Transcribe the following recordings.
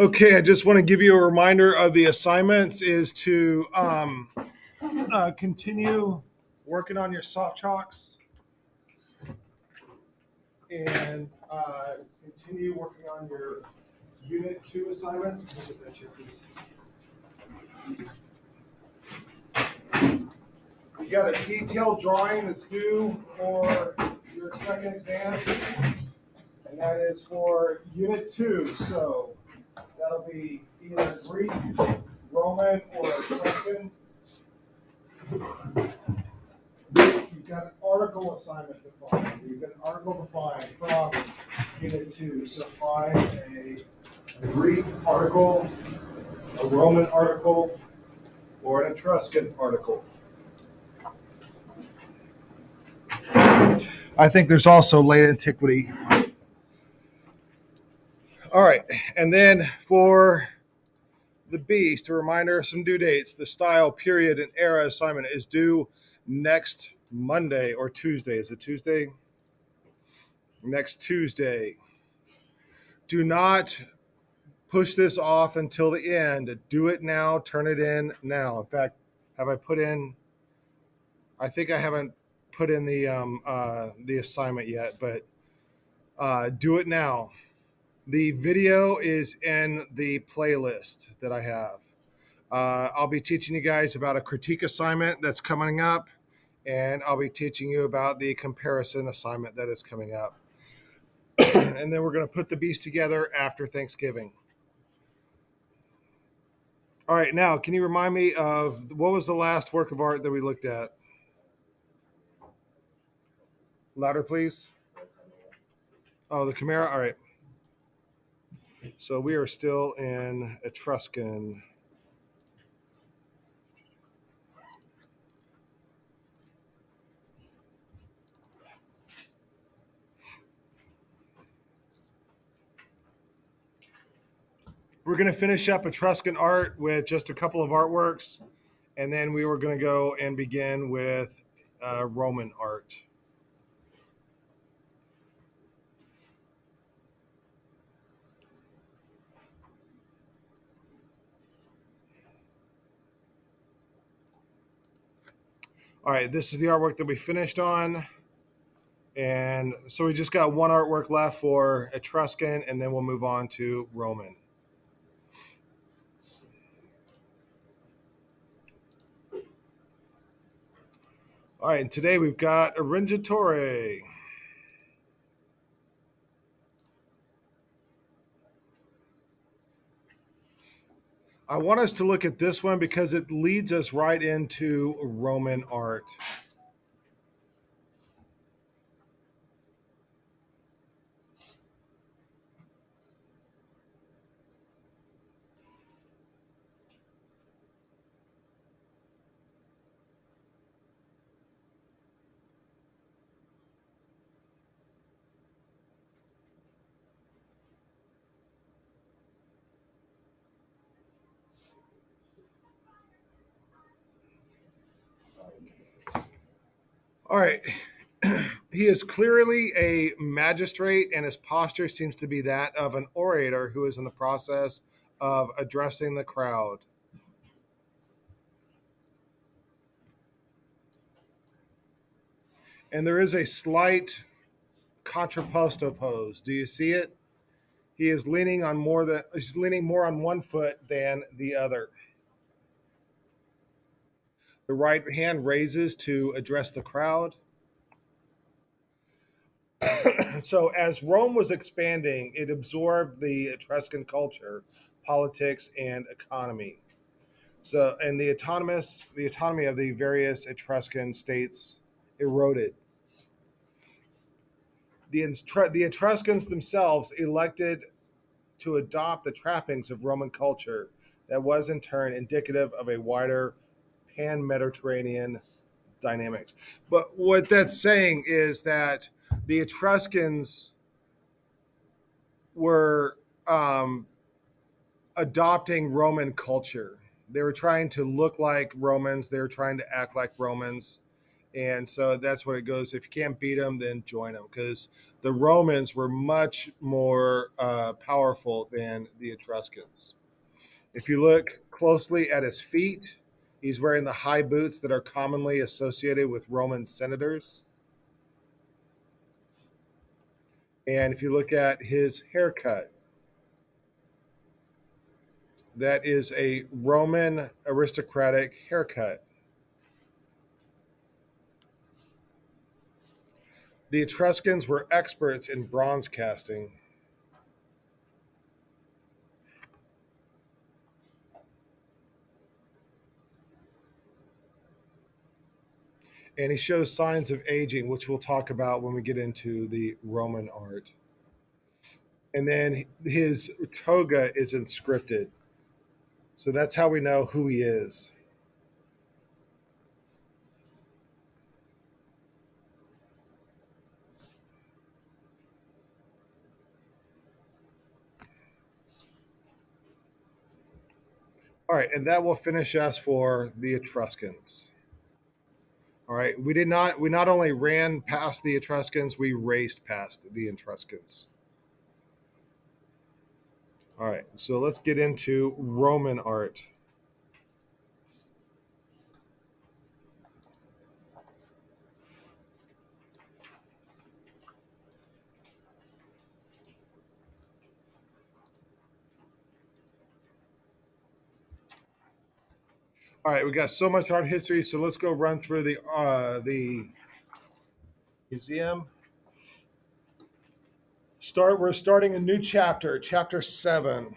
Okay, I just want to give you a reminder of the assignments is to continue working on your soft chalks and continue working on your Unit 2 assignments. Look at that here, please. You got a detailed drawing that's due for your second exam, and that is for Unit 2. So that'll be either Greek, Roman, or Etruscan. You've got an article assignment to find. You've got an article to find from Unit 2. So find a Greek article, a Roman article, or an Etruscan article. I think there's also late antiquity. All right, and then for the beast, a reminder of some due dates. The style, period, and era assignment is due next Monday or Tuesday. Is it Tuesday? Next Tuesday. Do not push this off until the end. Do it now. Turn it in now. In fact, have I put in? I think I haven't put in the assignment yet, but do it now. The video is in the playlist that I have. I'll be teaching you guys about a critique assignment that's coming up, and I'll be teaching you about the comparison assignment that is coming up. And then we're going to put the beast together after Thanksgiving. All right, now, can you remind me of what was the last work of art that we looked at? Louder, please. Oh, the Chimera? All right. So we are still in Etruscan. We're going to finish up Etruscan art with just a couple of artworks, and then we were going to go and begin with Roman art. All right, this is the artwork that we finished on. And so we just got one artwork left for Etruscan, and then we'll move on to Roman. All right, and today we've got ARINGATORE. I want us to look at this one because it leads us right into Roman art. All right. He is clearly a magistrate, and his posture seems to be that of an orator who is in the process of addressing the crowd. And there is a slight contrapposto pose. Do you see it? He is leaning more on one foot than the other. The right hand raises to address the crowd. So as Rome was expanding, it absorbed the Etruscan culture, politics, and economy. So, and the autonomy of the various Etruscan states eroded. The Etruscans themselves elected to adopt the trappings of Roman culture that was in turn indicative of a wider pan-Mediterranean dynamics. But what that's saying is that the Etruscans were adopting Roman culture. They were trying to look like Romans. They were trying to act like Romans. And so that's what it goes. If you can't beat them, then join them, because the Romans were much more powerful than the Etruscans. If you look closely at his feet, he's wearing the high boots that are commonly associated with Roman senators. And if you look at his haircut, that is a Roman aristocratic haircut. The Etruscans were experts in bronze casting. And he shows signs of aging, which we'll talk about when we get into the Roman art. And then his toga is inscripted. So that's how we know who he is. All right, and that will finish us for the Etruscans. All right, we not only ran past the Etruscans, we raced past the Etruscans. All right, so let's get into Roman art. All right, we got so much art history, so let's go run through the museum. We're starting a new chapter, chapter 7.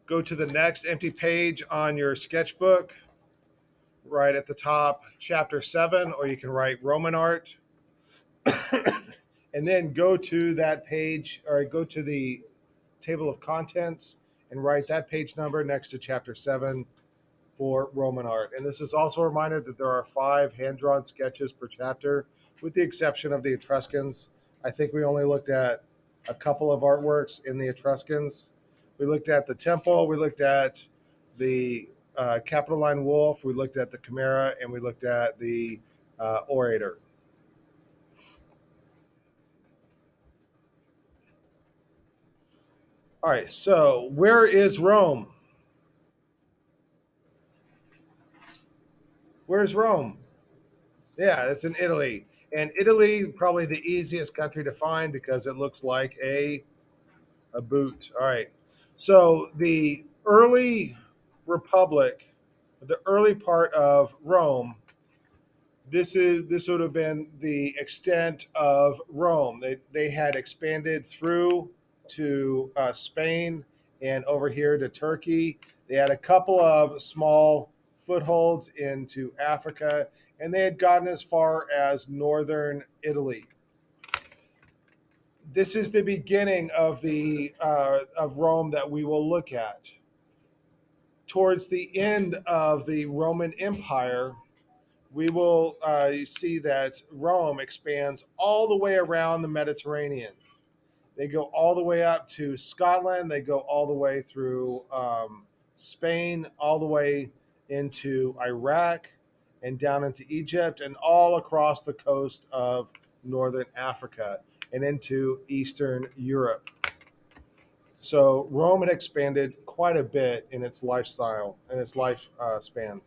Go to the next empty page on your sketchbook, right at the top, chapter 7, or you can write Roman art. And then go to that page, or go to the table of contents and write that page number next to chapter 7 for Roman art. And this is also a reminder that there are 5 hand-drawn sketches per chapter, with the exception of the Etruscans. I think we only looked at a couple of artworks in the Etruscans. We looked at the temple, we looked at the Capitoline wolf, we looked at the chimera, and we looked at the orator. All right, so where is Rome? Where's Rome? Yeah, it's in Italy. And Italy, probably the easiest country to find because it looks like a boot. All right. So the early republic, the early part of Rome, this would have been the extent of Rome. They had expanded through to Spain and over here to Turkey. They had a couple of small footholds into Africa, and they had gotten as far as northern Italy. This is the beginning of the of Rome that we will look at. Towards the end of the Roman Empire, we will see that Rome expands all the way around the Mediterranean. They go all the way up to Scotland. They go all the way through Spain, all the way into Iraq, and down into Egypt, and all across the coast of northern Africa and into Eastern Europe. So Rome had expanded quite a bit in its lifestyle and its life span.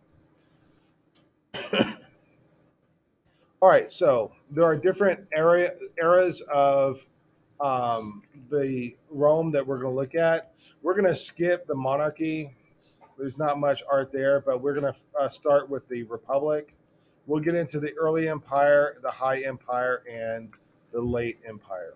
All right, so there are different eras of the Rome that we're going to look at. We're going to skip the monarchy. There's not much art there, but we're going to start with the Republic. We'll get into the early empire, the high empire, and the late empire.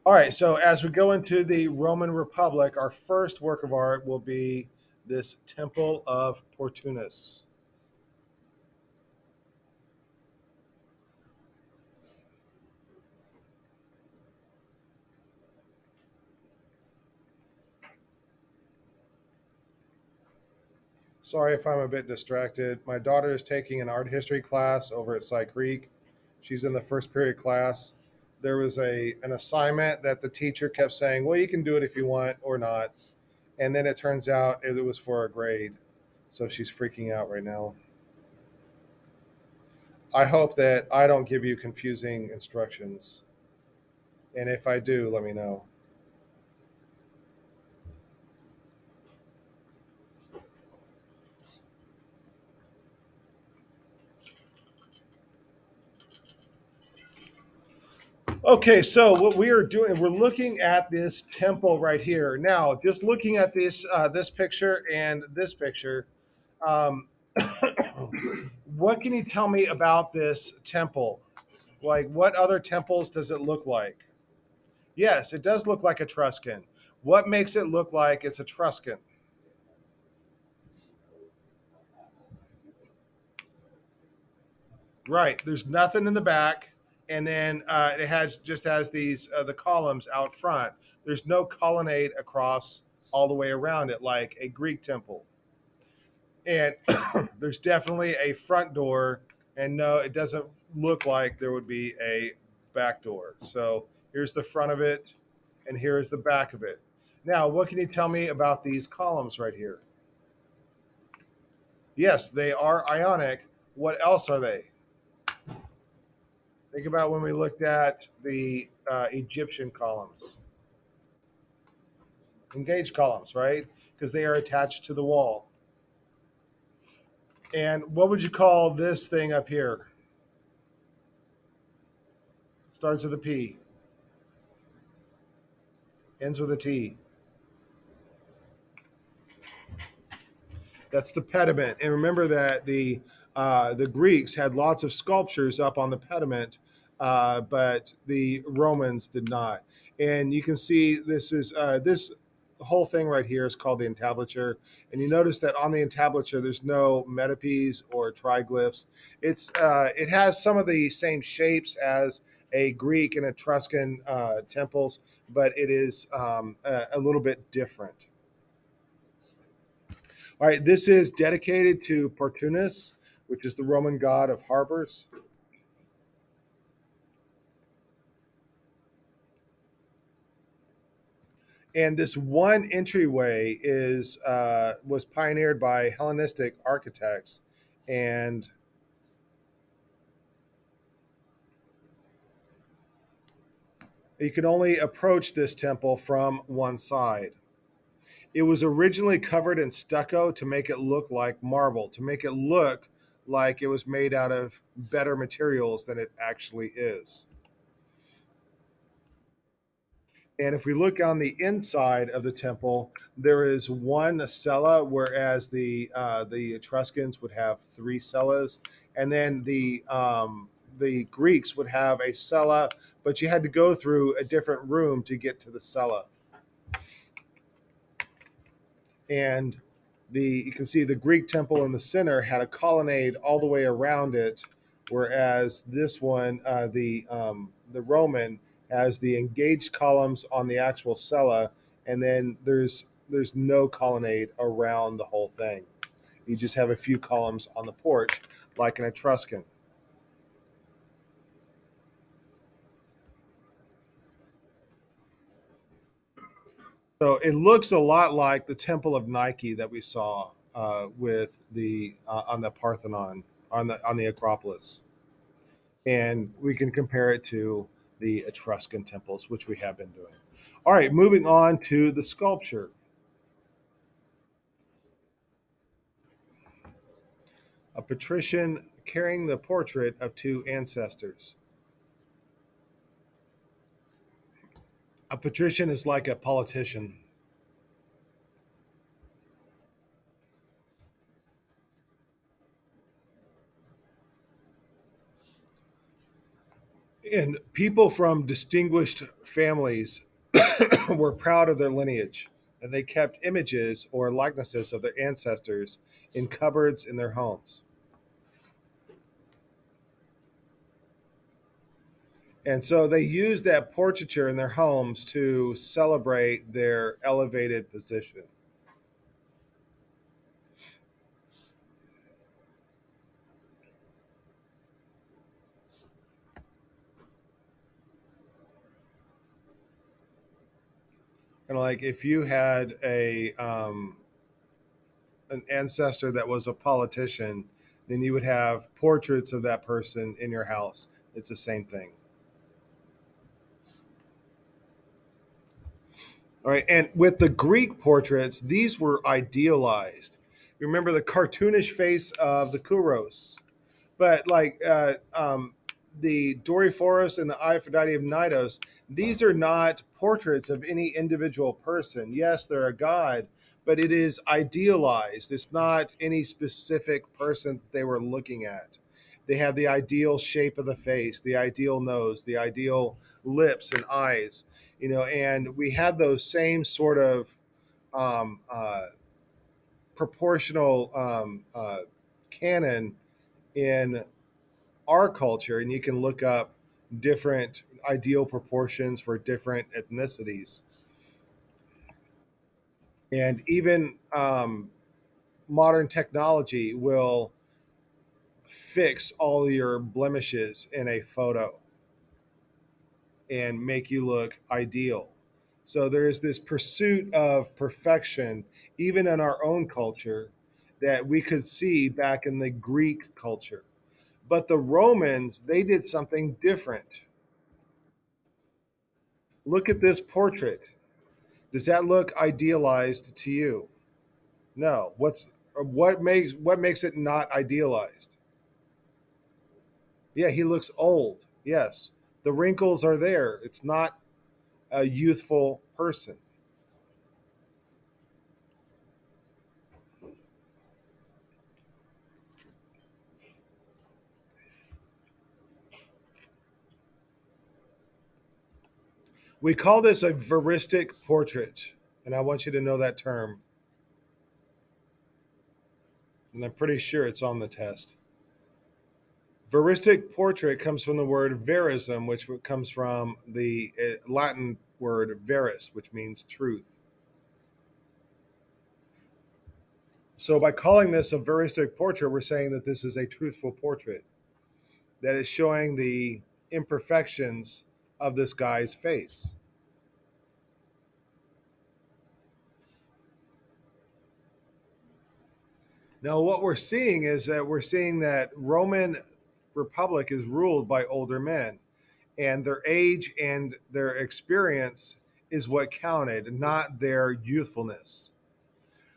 All right, so as we go into the Roman Republic, our first work of art will be this Temple of Portunus. Sorry if I'm a bit distracted. My daughter is taking an art history class over at Cy Creek. She's in the first period class. There was an assignment that the teacher kept saying, "Well, you can do it if you want or not." And then it turns out it was for a grade. So she's freaking out right now. I hope that I don't give you confusing instructions. And if I do, let me know. Okay, so what we are doing, we're looking at this temple right here. Now, just looking at this picture and this picture, um, what can you tell me about this temple? Like, what other temples does it look like? Yes, it does look like Etruscan. What makes it look like it's Etruscan? Right. There's nothing in the back, and then it has just has these the columns out front. There's no colonnade across all the way around it like a Greek temple. And there's definitely a front door, and no, it doesn't look like there would be a back door. So here's the front of it, and here's the back of it. Now, what can you tell me about these columns right here? Yes, they are ionic. What else are they? Think about when we looked at the Egyptian columns, engaged columns, right? Because they are attached to the wall. And what would you call this thing up here? Starts with a P, ends with a T. That's the pediment. And remember that the Greeks had lots of sculptures up on the pediment, but the Romans did not. And you can see this whole thing right here is called the entablature. And you notice that on the entablature, there's no metopes or triglyphs. It has some of the same shapes as a Greek and Etruscan temples, but it is a little bit different. All right, this is dedicated to Portunus, which is the Roman god of harbors. And this one entryway is was pioneered by Hellenistic architects, and you can only approach this temple from one side. It was originally covered in stucco to make it look like marble, to make it look like it was made out of better materials than it actually is. And if we look on the inside of the temple, there is one cella, whereas the Etruscans would have three cellas, and then the Greeks would have a cella, but you had to go through a different room to get to the cella. And you can see the Greek temple in the center had a colonnade all the way around it, whereas this one, the Roman, has the engaged columns on the actual cella, and then there's no colonnade around the whole thing. You just have a few columns on the porch, like an Etruscan. So it looks a lot like the Temple of Nike that we saw with the on the Parthenon on the Acropolis, and we can compare it to the Etruscan temples, which we have been doing. All right, moving on to the sculpture. A patrician carrying the portrait of two ancestors. A patrician is like a politician. And people from distinguished families were proud of their lineage, and they kept images or likenesses of their ancestors in cupboards in their homes. And so they used that portraiture in their homes to celebrate their elevated position. And like if you had a an ancestor that was a politician, then you would have portraits of that person in your house. It's the same thing. All right. And with the Greek portraits, these were idealized. Remember the cartoonish face of the Kouros, but like the Doryphorus and the Aphrodite of Knidos, these are not portraits of any individual person. Yes, they're a god, but it is idealized. It's not any specific person that they were looking at. They have the ideal shape of the face, the ideal nose, the ideal lips and eyes, and we have those same sort of um, uh, proportional canon in our culture, and you can look up different ideal proportions for different ethnicities. And even modern technology will fix all your blemishes in a photo and make you look ideal. So there's this pursuit of perfection, even in our own culture, that we could see back in the Greek culture. But the Romans, they did something different. Look at this portrait. Does that look idealized to you? No. What makes it not idealized? Yeah, he looks old. Yes. The wrinkles are there. It's not a youthful person. We call this a veristic portrait, and I want you to know that term. And I'm pretty sure it's on the test. Veristic portrait comes from the word verism, which comes from the Latin word veris, which means truth. So by calling this a veristic portrait, we're saying that this is a truthful portrait that is showing the imperfections of this guy's face. Now, what we're seeing is that we're seeing that Roman Republic is ruled by older men, and their age and their experience is what counted, not their youthfulness.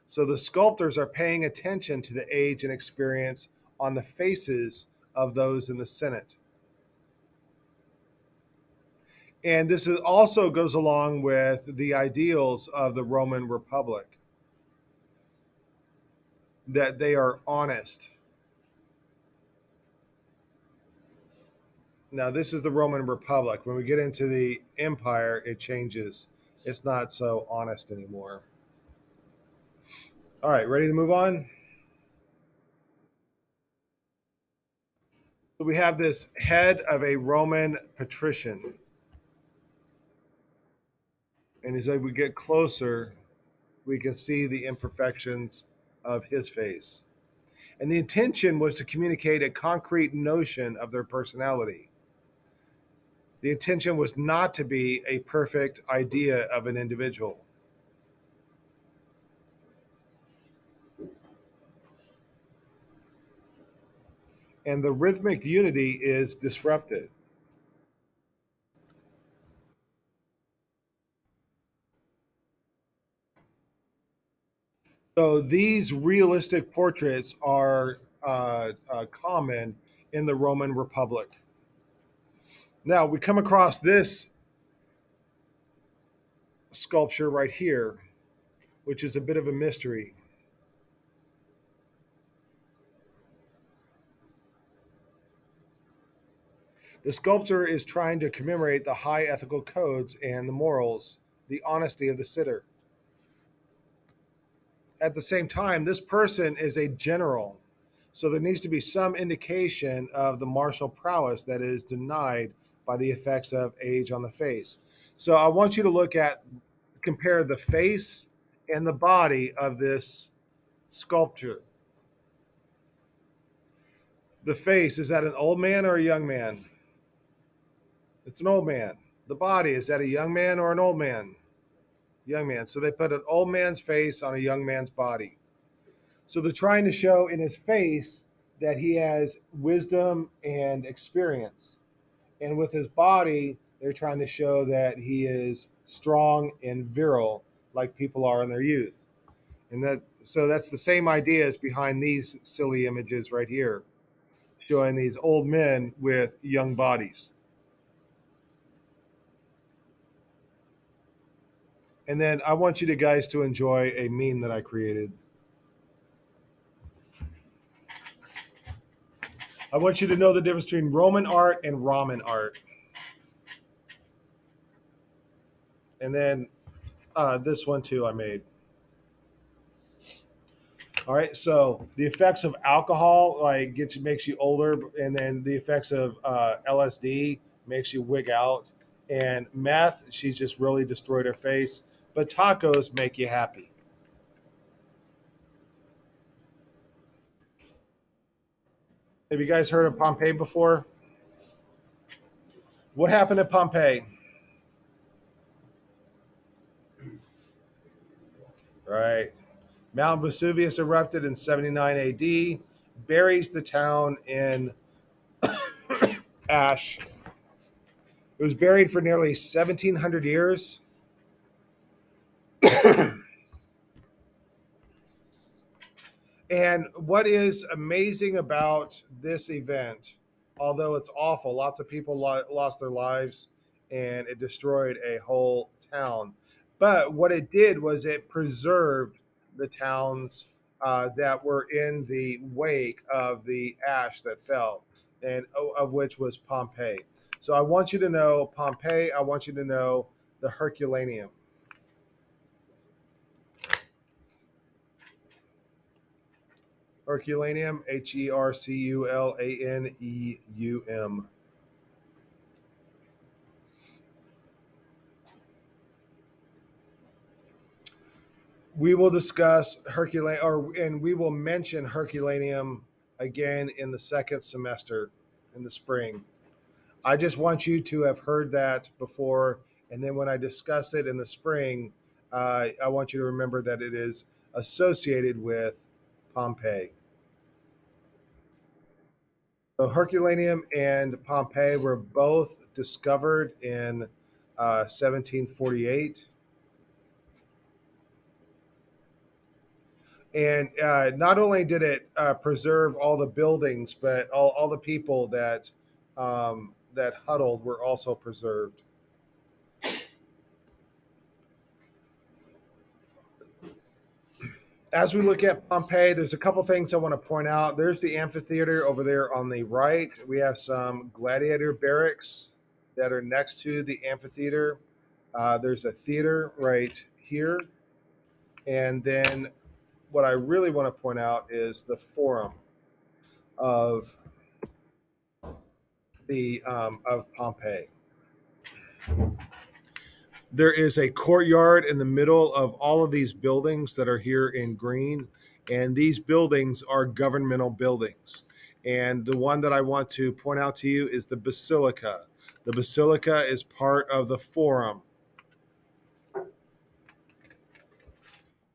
So the sculptors are paying attention to the age and experience on the faces of those in the Senate. And this is also goes along with the ideals of the Roman Republic, that they are honest. Now, this is the Roman Republic. When we get into the empire, it changes. It's not so honest anymore. All right, ready to move on? So we have this head of a Roman patrician. And as we get closer, we can see the imperfections of his face. And the intention was to communicate a concrete notion of their personality. The intention was not to be a perfect idea of an individual. And the rhythmic unity is disrupted. So these realistic portraits are common in the Roman Republic. Now we come across this sculpture right here, which is a bit of a mystery. The sculptor is trying to commemorate the high ethical codes and the morals, the honesty of the sitter. At the same time, this person is a general, so there needs to be some indication of the martial prowess that is denied by the effects of age on the face. So I want you to compare the face and the body of this sculpture. The face, is that an old man or a young man? It's an old man. The body, is that a young man or an old man? Young man. So they put an old man's face on a young man's body. So they're trying to show in his face that he has wisdom and experience. And with his body, they're trying to show that he is strong and virile, like people are in their youth. And that's the same idea as behind these silly images right here, showing these old men with young bodies. And then I want you to guys to enjoy a meme that I created. I want you to know the difference between Roman art and ramen art. And then this one too I made. All right, so the effects of alcohol like makes you older, and then the effects of LSD makes you wig out, and meth she's just really destroyed her face, but tacos make you happy. Have you guys heard of Pompeii before? What happened at Pompeii? Right, Mount Vesuvius erupted in 79 AD, buries the town in ash. It was buried for nearly 1,700 years. And what is amazing about this event, although it's awful, lots of people lost their lives and it destroyed a whole town. But what it did was it preserved the towns that were in the wake of the ash that fell, and of which was Pompeii. So I want you to know Pompeii, I want you to know the Herculaneum. Herculaneum, Herculaneum. We will discuss Herculaneum, and we will mention Herculaneum again in the second semester in the spring. I just want you to have heard that before, and then when I discuss it in the spring, I want you to remember that it is associated with Pompeii. So Herculaneum and Pompeii were both discovered in 1748. And not only did it preserve all the buildings, but all the people that huddled were also preserved. As we look at Pompeii, there's a couple things I want to point out. There's the amphitheater over there on the right. We have some gladiator barracks that are next to the amphitheater. There's a theater right here. And then what I really want to point out is the forum of the of Pompeii. There is a courtyard in the middle of all of these buildings that are here in green, and these buildings are governmental buildings. And the one that I want to point out to you is the basilica. The basilica is part of the forum, and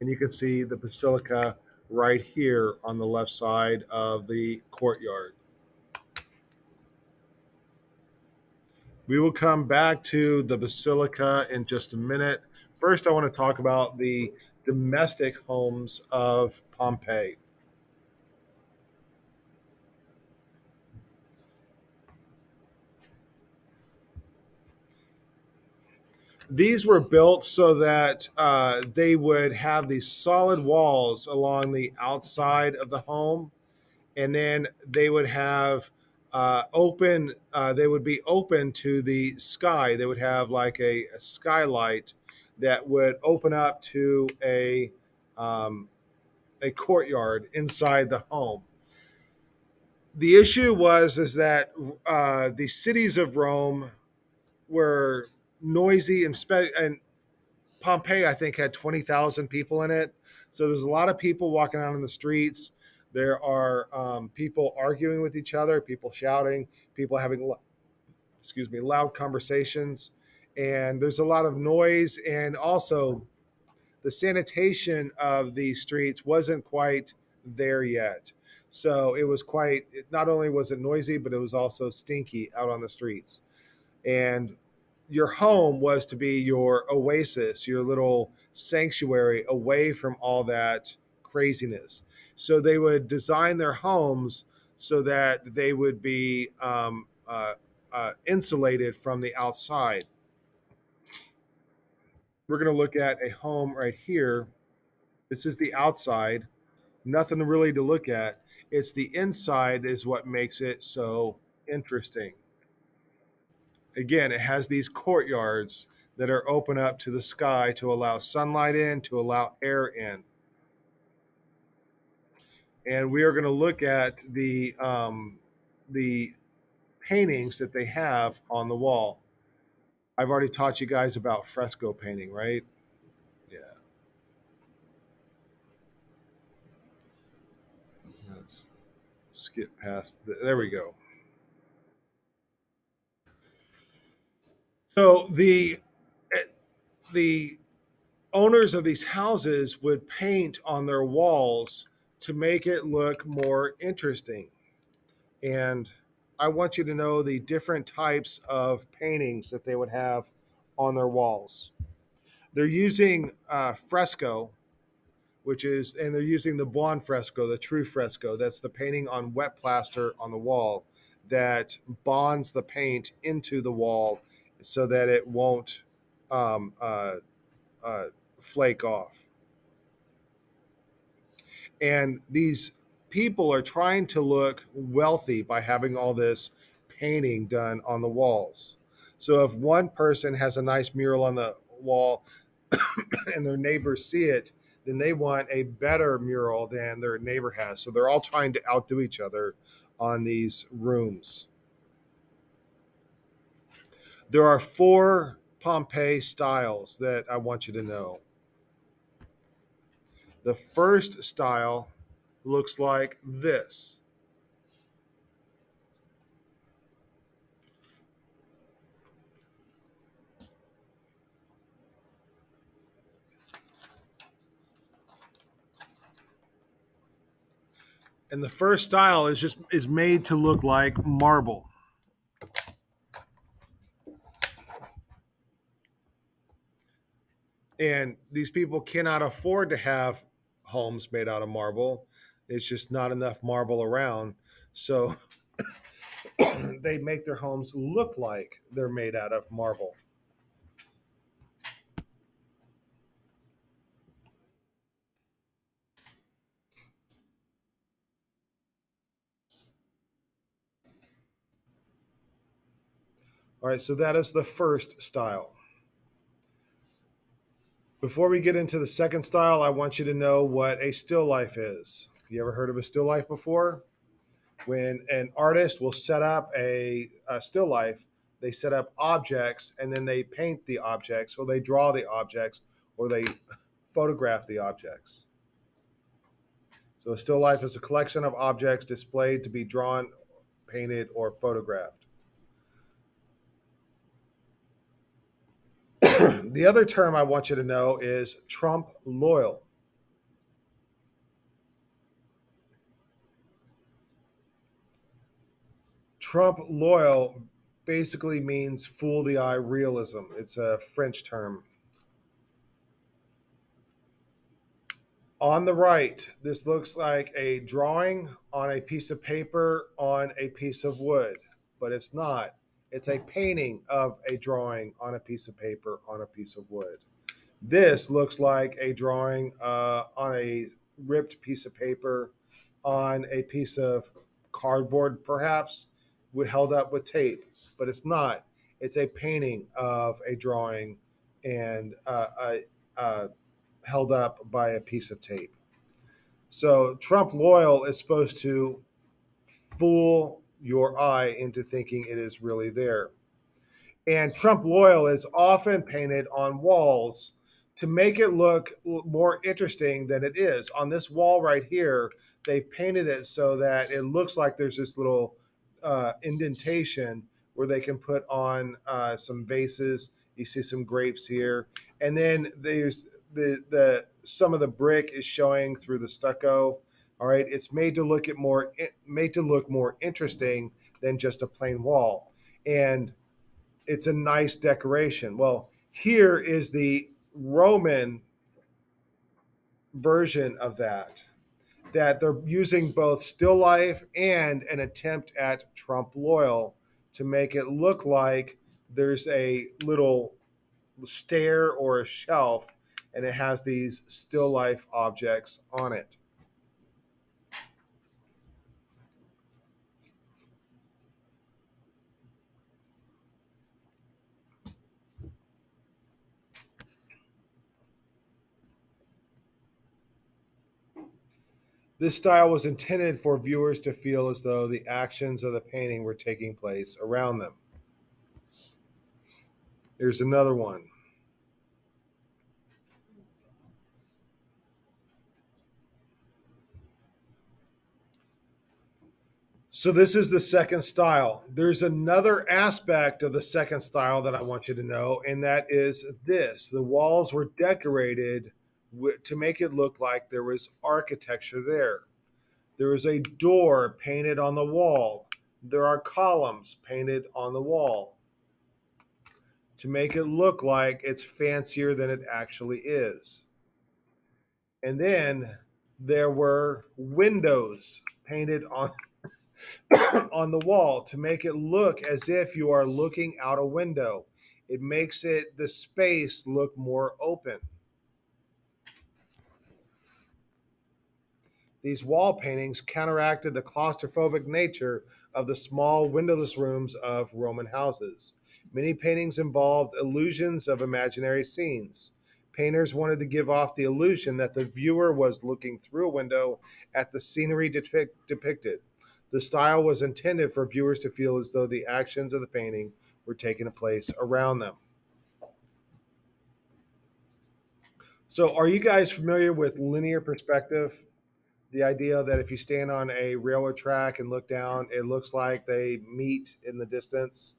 you can see the basilica right here on the left side of the courtyard. We will come back to the basilica in just a minute. First, I want to talk about the domestic homes of Pompeii. These were built so that they would have these solid walls along the outside of the home, and then they would have open. They would be open to the sky. They would have like a skylight that would open up to a courtyard inside the home. The issue was is that the cities of Rome were noisy and Pompeii, I think, had 20,000 people in it. So there's a lot of people walking out in the streets. There are people arguing with each other, people shouting, people having, excuse me, loud conversations. And there's a lot of noise. And also, the sanitation of these streets wasn't quite there yet. So it was quite, not only was it noisy, but it was also stinky out on the streets. And your home was to be your oasis, your little sanctuary away from all that craziness. So they would design their homes so that they would be insulated from the outside. We're going to look at a home right here. This is the outside. Nothing really to look at. It's the inside is what makes it so interesting. Again, it has these courtyards that are open up to the sky to allow sunlight in, to allow air in. And we are going to look at the paintings that they have on the wall. I've already taught you guys about fresco painting, right? Yeah. Let's skip past. There we go. So the owners of these houses would paint on their walls to make it look more interesting. And I want you to know the different types of paintings that they would have on their walls. They're using fresco, which is, and they're using the buon fresco, the true fresco. That's the painting on wet plaster on the wall that bonds the paint into the wall so that it won't um, uh, uh, flake off. And these people are trying to look wealthy by having all this painting done on the walls. So if one person has a nice mural on the wall and their neighbors see it, then they want a better mural than their neighbor has. So they're all trying to outdo each other on these rooms. There are 4 Pompeii styles that I want you to know. The first style looks like this. And the first style is made to look like marble. And these people cannot afford to have homes made out of marble. It's just not enough marble around. So they make their homes look like they're made out of marble. All right, so that is the first style. Before we get into the second style, I want you to know what a still life is. You ever heard of a still life before? When an artist will set up a still life, they set up objects and then they paint the objects, or they draw the objects, or they photograph the objects. So a still life is a collection of objects displayed to be drawn, painted, or photographed. The other term I want you to know is trompe l'oeil. Trompe l'oeil basically means fool the eye realism. It's a French term. On the right, this looks like a drawing on a piece of paper on a piece of wood, but it's not. It's a painting of a drawing on a piece of paper on a piece of wood. This looks like a drawing on a ripped piece of paper on a piece of cardboard, perhaps, held up with tape, but it's not. It's a painting of a drawing and held up by a piece of tape. So trompe l'oeil is supposed to fool your eye into thinking it is really there. And trompe l'oeil is often painted on walls to make it look more interesting than it is. On this wall right here, they've painted it so that it looks like there's this little indentation where they can put on some vases. You see some grapes here, and then the some of the brick is showing through the stucco. All right, it's made to look more interesting than just a plain wall, and it's a nice decoration. Well, here is the Roman version of that they're using both still life and an attempt at Trump loyal to make it look like there's a little stair or a shelf and it has these still life objects on it. This style was intended for viewers to feel as though the actions of the painting were taking place around them. Here's another one. So this is the second style. There's another aspect of the second style that I want you to know, and that is this. The walls were decorated to make it look like there was architecture there. There is a door painted on the wall. There are columns painted on the wall to make it look like it's fancier than it actually is. And then there were windows painted on on the wall to make it look as if you are looking out a window. It makes the space look more open. These wall paintings counteracted the claustrophobic nature of the small windowless rooms of Roman houses. Many paintings involved illusions of imaginary scenes. Painters wanted to give off the illusion that the viewer was looking through a window at the scenery depicted. The style was intended for viewers to feel as though the actions of the painting were taking place around them. So, are you guys familiar with linear perspective? The idea that if you stand on a railroad track and look down, it looks like they meet in the distance.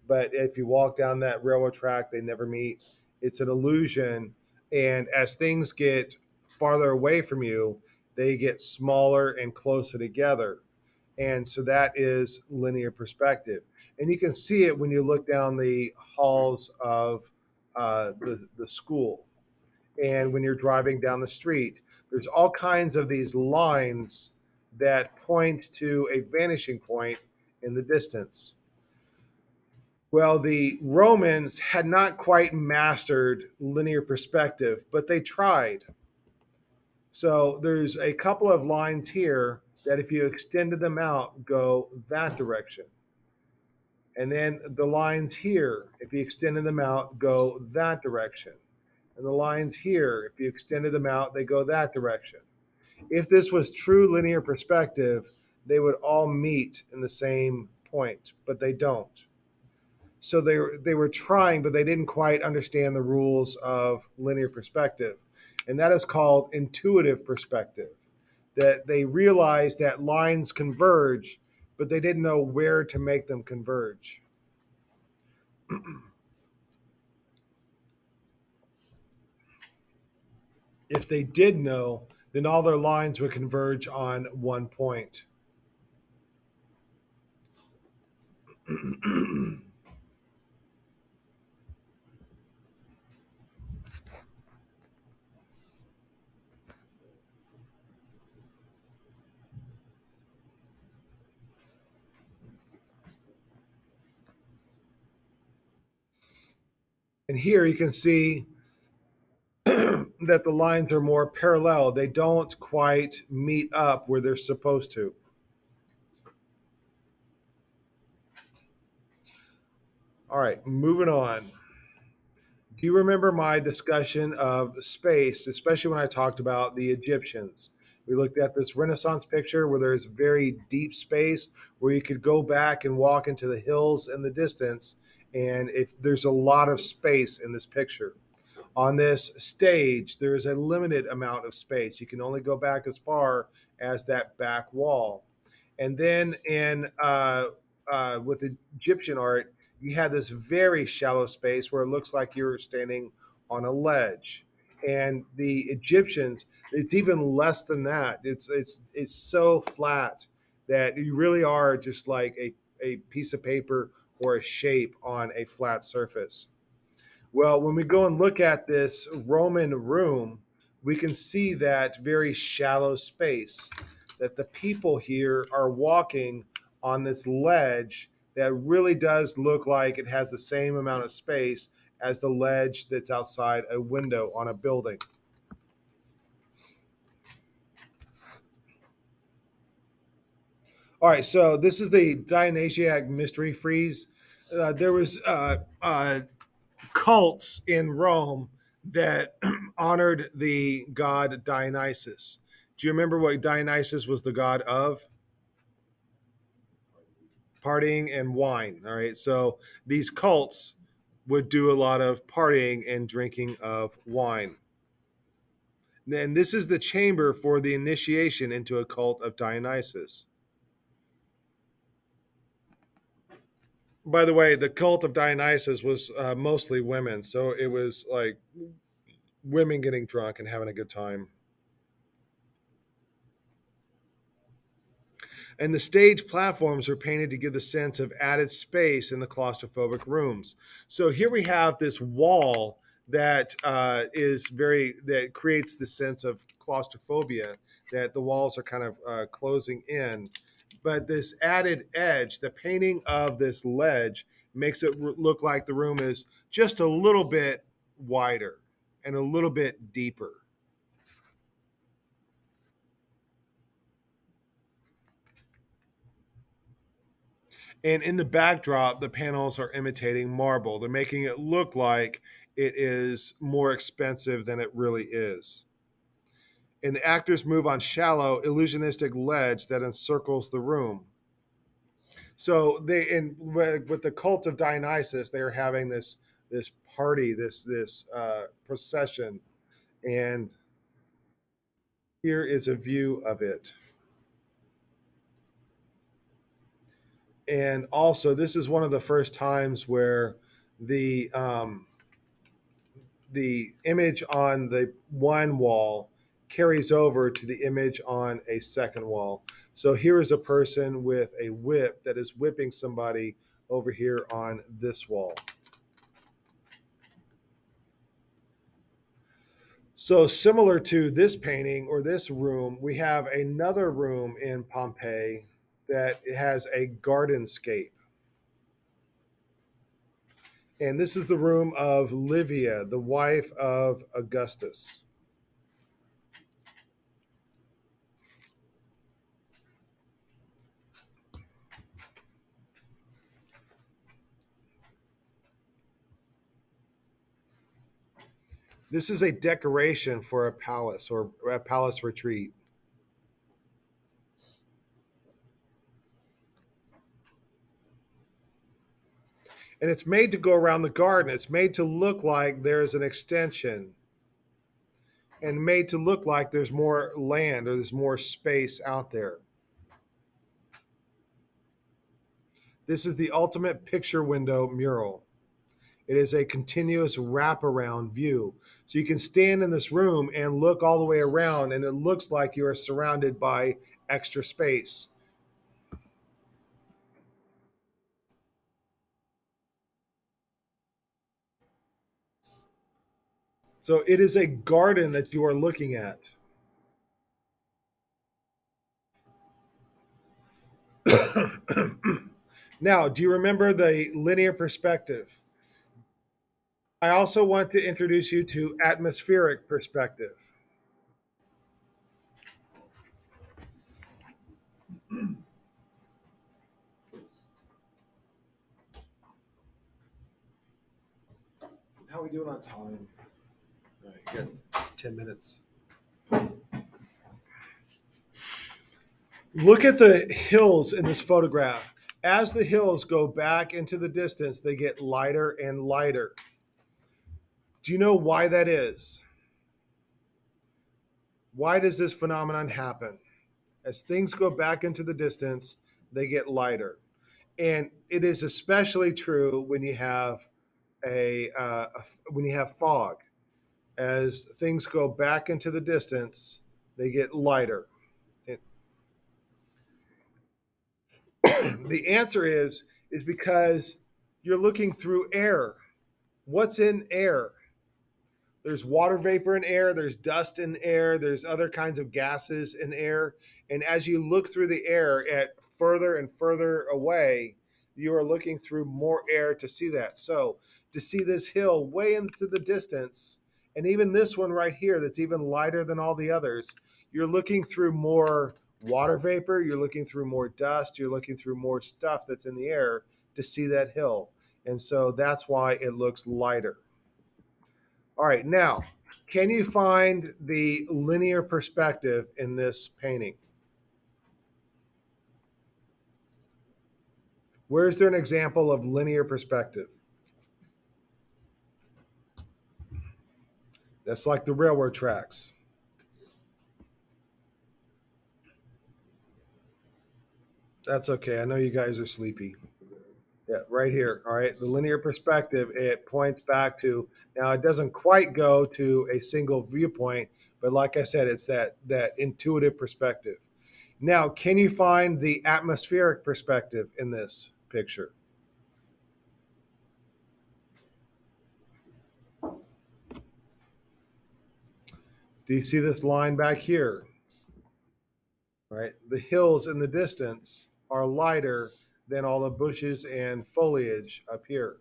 But if you walk down that railroad track, they never meet. It's an illusion. And as things get farther away from you, they get smaller and closer together. And so that is linear perspective. And you can see it when you look down the halls of the school. And when you're driving down the street, there's all kinds of these lines that point to a vanishing point in the distance. Well, the Romans had not quite mastered linear perspective, but they tried. So there's a couple of lines here that if you extended them out, go that direction. And then the lines here, if you extended them out, go that direction. And the lines here, if you extended them out, they go that direction. If this was true linear perspective, they would all meet in the same point, but they don't. So they were trying, but they didn't quite understand the rules of linear perspective. And that is called intuitive perspective. That they realized that lines converge, but they didn't know where to make them converge. If they did know, then all their lines would converge on one point. And here you can see that the lines are more parallel. They don't quite meet up where they're supposed to. All right, moving on. Do you remember my discussion of space, especially when I talked about the Egyptians? We looked at this Renaissance picture where there's very deep space where you could go back and walk into the hills in the distance, and if there's a lot of space in this picture. On this stage, there is a limited amount of space. You can only go back as far as that back wall. And then with Egyptian art, you had this very shallow space where it looks like you're standing on a ledge. And the Egyptians, it's even less than that. It's so flat that you really are just like a piece of paper or a shape on a flat surface. Well, when we go and look at this Roman room, we can see that very shallow space, that the people here are walking on this ledge that really does look like it has the same amount of space as the ledge that's outside a window on a building. All right, so this is the Dionysiac mystery frieze. There was cults in Rome that honored the god Dionysus. Do you remember what Dionysus was the god of? Partying and wine. All right, so these cults would do a lot of partying and drinking of wine. And this is the chamber for the initiation into a cult of Dionysus. By the way, the cult of Dionysus was mostly women, so it was like women getting drunk and having a good time. And the stage platforms are painted to give the sense of added space in the claustrophobic rooms. So here we have this wall that is very that creates the sense of claustrophobia, that the walls are kind of closing in. But this added edge, the painting of this ledge, makes it look like the room is just a little bit wider and a little bit deeper. And in the backdrop, the panels are imitating marble. They're making it look like it is more expensive than it really is. And the actors move on shallow, illusionistic ledge that encircles the room. So they, in with the cult of Dionysus, they are having this party, this procession, and here is a view of it. And also, this is one of the first times where the the image on the one wall carries over to the image on a second wall. So here is a person with a whip that is whipping somebody over here on this wall. So similar to this painting or this room, we have another room in Pompeii that has a gardenscape. And this is the room of Livia, the wife of Augustus. This is a decoration for a palace or a palace retreat. And it's made to go around the garden. It's made to look like there's an extension and made to look like there's more land or there's more space out there. This is the ultimate picture window mural. It is a continuous wraparound view. So you can stand in this room and look all the way around, and it looks like you are surrounded by extra space. So it is a garden that you are looking at. Now, do you remember the linear perspective? I also want to introduce you to atmospheric perspective. How are we doing on time? All right, good. 10 minutes. Look at the hills in this photograph. As the hills go back into the distance, they get lighter and lighter. Do you know why that is? Why does this phenomenon happen? As things go back into the distance, they get lighter. And it is especially true when you have when you have fog. As things go back into the distance, they get lighter. It, the answer is because you're looking through air. What's in air? There's water vapor in air, there's dust in air, there's other kinds of gases in air. And as you look through the air at further and further away, you are looking through more air to see that. So to see this hill way into the distance, and even this one right here that's even lighter than all the others, you're looking through more water vapor, you're looking through more dust, you're looking through more stuff that's in the air to see that hill. And so that's why it looks lighter. All right, now, can you find the linear perspective in this painting? Where is there an example of linear perspective? That's like the railroad tracks. That's okay. I know you guys are sleepy. Yeah, right here. All right. The linear perspective, it points back to, now it doesn't quite go to a single viewpoint, but like I said, it's that intuitive perspective. Now, can you find the atmospheric perspective in this picture? Do you see this line back here? Right? The hills in the distance are lighter than all the bushes and foliage up here.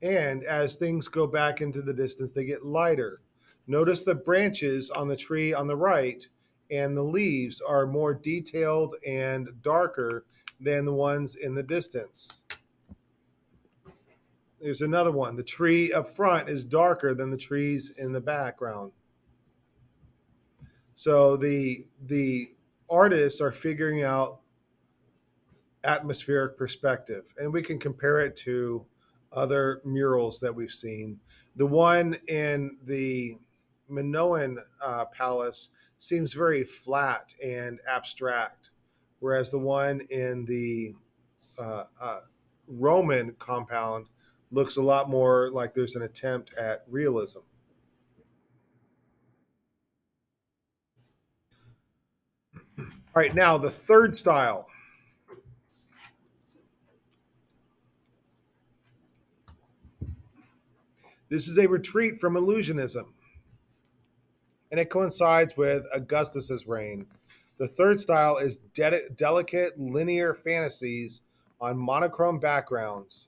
And as things go back into the distance, they get lighter. Notice the branches on the tree on the right and the leaves are more detailed and darker than the ones in the distance. There's another one. The tree up front is darker than the trees in the background. So the artists are figuring out atmospheric perspective, and we can compare it to other murals that we've seen. The one in the Minoan Palace seems very flat and abstract, whereas the one in the uh, uh, Roman compound looks a lot more like there's an attempt at realism. All right, now the third style. This is a retreat from illusionism, and it coincides with Augustus's reign. The third style is delicate linear fantasies on monochrome backgrounds.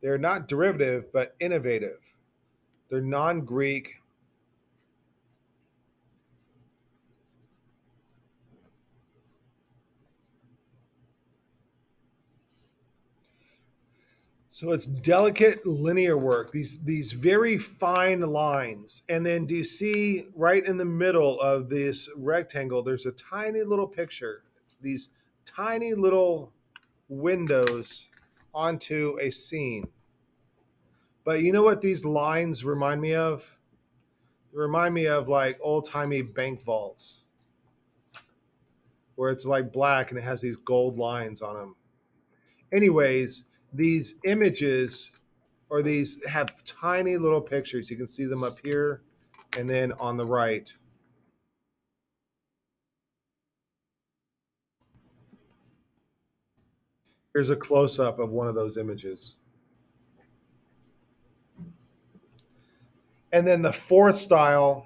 They're not derivative, but innovative. They're non Greek. So it's delicate linear work, these very fine lines. And then do you see right in the middle of this rectangle, there's a tiny little picture, these tiny little windows onto a scene. But you know what these lines remind me of? They remind me of like old timey bank vaults where it's like black and it has these gold lines on them. Anyways, these images or these have tiny little pictures. You can see them up here and then on the right. Here's a close up of one of those images. And then the fourth style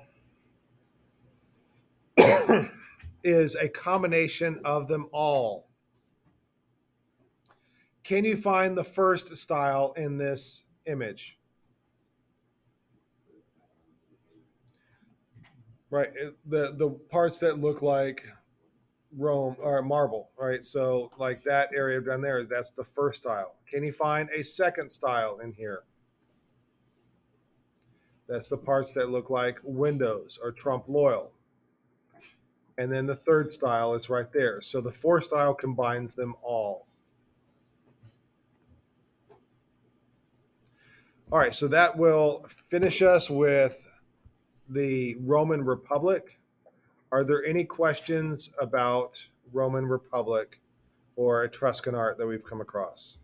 is a combination of them all. Can you find the first style in this image? Right, the parts that look like Rome or marble, right? So like that area down there, that's the first style. Can you find a second style in here? That's the parts that look like windows or trompe l'oeil. And then the third style is right there. So the fourth style combines them all. All right, so that will finish us with the Roman Republic. Are there any questions about Roman Republic or Etruscan art that we've come across?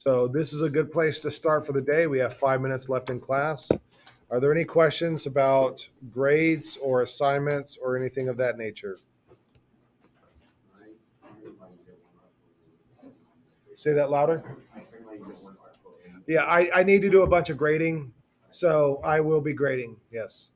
So this is a good place to start for the day. We have 5 minutes left in class. Are there any questions about grades or assignments or anything of that nature? Say that louder. Yeah, I need to do a bunch of grading, so I will be grading. Yes.